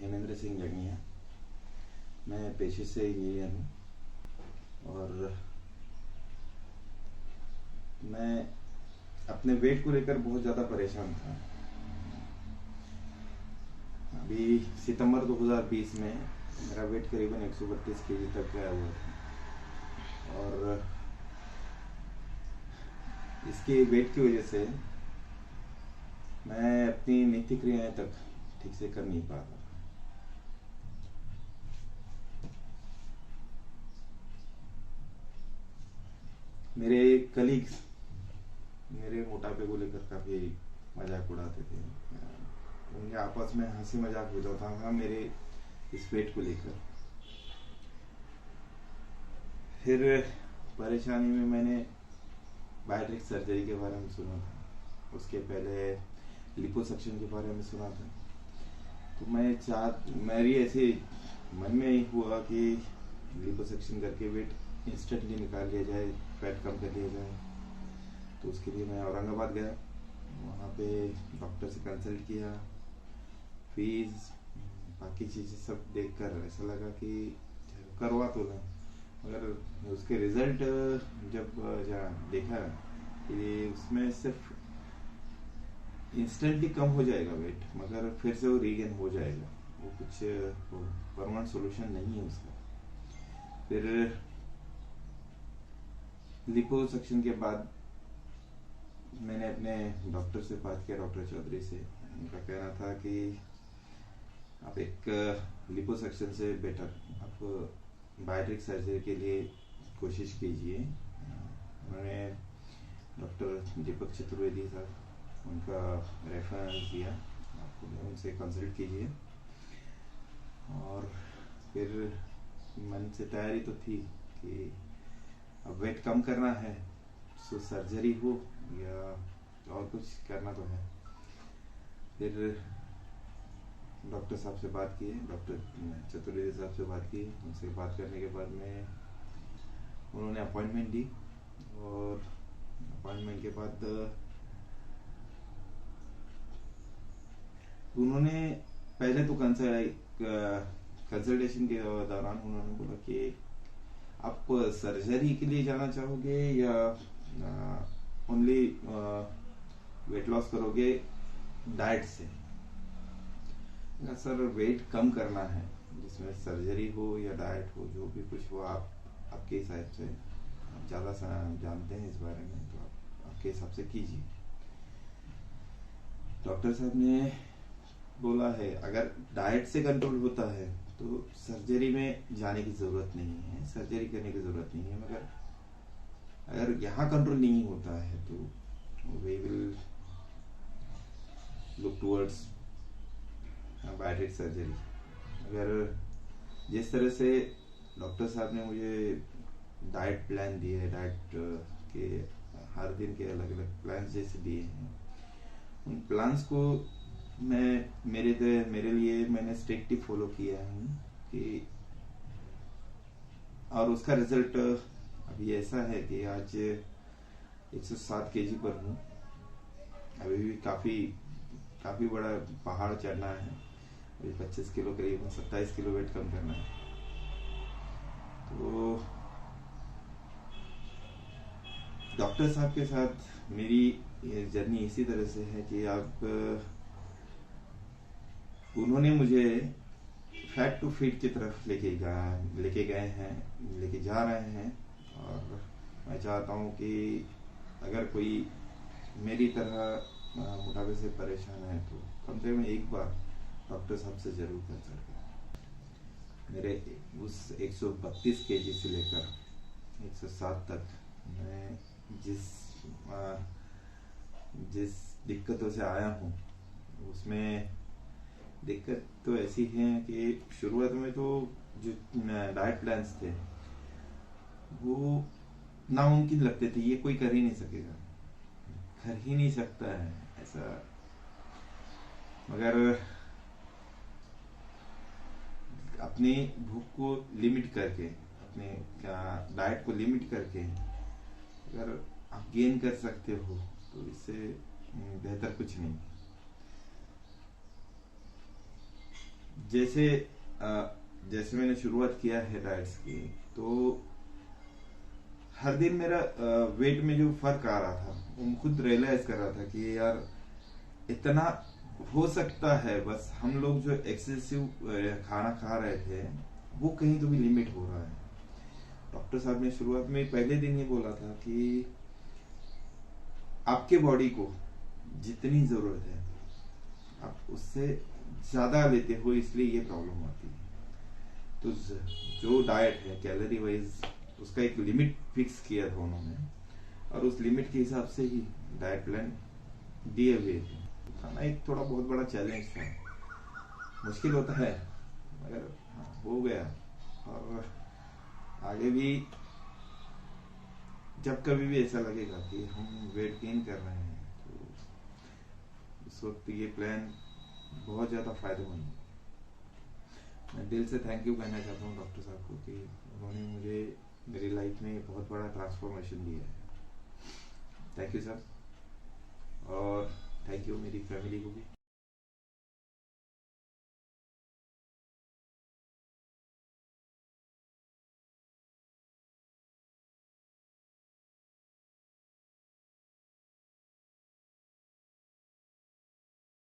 हेमेंद्र सिंह जगनिया। मैं पेशे से इंजीनियर हूँ और मैं अपने वेट को लेकर बहुत ज़्यादा परेशान था। अभी सितंबर 2020 में मेरा वेट करीबन 132 केजी तक गया हुआ था और इसके वेट की वजह से मैं अपनी नित्य क्रियाएं तक ठीक से कर नहीं पाता। मेरे कलीग्स मेरे मोटापे को लेकर काफ़ी मजाक उड़ाते थे। उनके आपस में हंसी मजाक हो जाता था मेरे इस वेट को लेकर। फिर परेशानी में मैंने बायोट्रिक सर्जरी के बारे में सुना था, उसके पहले लिपोसक्शन के बारे में सुना था। तो मेरी ऐसे मन में ही हुआ कि लिपोसक्शन करके वेट इंस्टेंटली निकाल लिया जाए, फैट कम कर लिया जाए। तो उसके लिए मैं औरंगाबाद गया, वहाँ पे डॉक्टर से कंसल्ट किया। फीस बाकी चीज़ें सब देखकर ऐसा लगा कि करवा तो लें, मगर उसके रिजल्ट जब देखा कि उसमें सिर्फ इंस्टेंटली कम हो जाएगा वेट, मगर फिर से वो रीगेन हो जाएगा। वो कुछ परमानेंट सॉल्यूशन नहीं है उसका। फिर लिपोसक्शन के बाद मैंने अपने डॉक्टर से बात किया, डॉक्टर चौधरी से। उनका कहना था कि आप एक लिपोसक्शन से बेटर आप बायोट्रिक सर्जरी के लिए कोशिश कीजिए। उन्होंने डॉक्टर दीपक चतुर्वेदी था, उनका रेफरेंस दिया, आप उनसे कंसल्ट कीजिए। और फिर मन से तैयारी तो थी कि अब वेट कम करना है, सो सर्जरी हो या और कुछ करना तो है। फिर डॉक्टर साहब से बात की, डॉक्टर चतुर्वेदी साहब से बात की। उनसे बात करने के बाद में उन्होंने अपॉइंटमेंट दी और अपॉइंटमेंट के बाद उन्होंने पहले तो कंसल्टेशन के दौरान उन्होंने बोला कि आप सर्जरी के लिए जाना चाहोगे या ओनली वेट लॉस करोगे डाइट से। सर, वेट कम करना है, जिसमें सर्जरी हो या डाइट हो, जो भी कुछ हो, आपके हिसाब से, आप ज़्यादा जानते हैं इस बारे में, तो आपके हिसाब से कीजिए। डॉक्टर साहब ने बोला है अगर डाइट से कंट्रोल होता है तो सर्जरी में जाने की ज़रूरत नहीं है, सर्जरी करने की ज़रूरत नहीं है। मगर अगर यहाँ कंट्रोल नहीं होता है तो we will look towards bariatric surgery. अगर जिस तरह से डॉक्टर साहब ने मुझे डाइट प्लान दिए है, डाइट के हर दिन के अलग अलग प्लान जैसे दिए हैं, उन प्लान्स को मेरे लिए मैंने स्ट्रिक्टली फॉलो किया है कि, और उसका रिजल्ट अभी ऐसा है कि आज 107 केजी पर हूँ। अभी भी काफी बड़ा पहाड़ चढ़ना है। अभी 25 किलो, करीब 27 किलो वेट कम करना है। तो डॉक्टर साहब के साथ मेरी ये जर्नी इसी तरह से है कि उन्होंने मुझे फैट टू फिट की तरफ लेके जा रहे हैं। और मैं चाहता हूँ कि अगर कोई मेरी तरह मोटापे से परेशान है तो कम से कम एक बार डॉक्टर साहब से जरूर कंसल्ट करें। मेरे उस 132 केजी से लेकर 107 तक मैं जिस दिक्कतों से आया हूँ, उसमें दिक्कत तो ऐसी है कि शुरुआत में तो जो डाइट प्लान्स थे वो नामुमकिन लगते थे। ये कोई कर ही नहीं सकेगा, कर ही नहीं सकता है ऐसा। मगर अपनी भूख को लिमिट करके, अपने डाइट को लिमिट करके अगर आप गेन कर सकते हो तो इससे बेहतर कुछ नहीं। जैसे जैसे मैंने शुरुआत किया है डाइट्स की, तो हर दिन मेरा वेट में जो फर्क आ रहा था वो खुद रियलाइज कर रहा था कि यार इतना हो सकता है, बस हम लोग जो एक्सेसिव खाना खा रहे थे वो कहीं तो भी लिमिट हो रहा है। डॉक्टर साहब ने शुरुआत में पहले दिन ही बोला था कि आपके बॉडी को जितनी जरूरत है आप उससे ज्यादा लेते हो, इसलिए ये प्रॉब्लम आती है। तो जो डाइट है कैलोरी वाइज उसका एक लिमिट फिक्स किया था उन्होंने, और उस लिमिट के हिसाब से ही डाइट प्लान दिए हुए थे। खाना एक थोड़ा बहुत बड़ा चैलेंज था, मुश्किल होता है, मगर हाँ, हो गया। और आगे भी जब कभी भी ऐसा लगेगा कि हम वेट गेन कर रहे हैं तो उस वक्त ये प्लान बहुत ज्यादा फायदेमंद है। मैं दिल से थैंक यू कहना चाहता हूँ डॉक्टर साहब को कि उन्होंने मुझे मेरी लाइफ में बहुत बड़ा ट्रांसफॉर्मेशन दिया है। थैंक यू सर, और थैंक यू मेरी फैमिली को भी।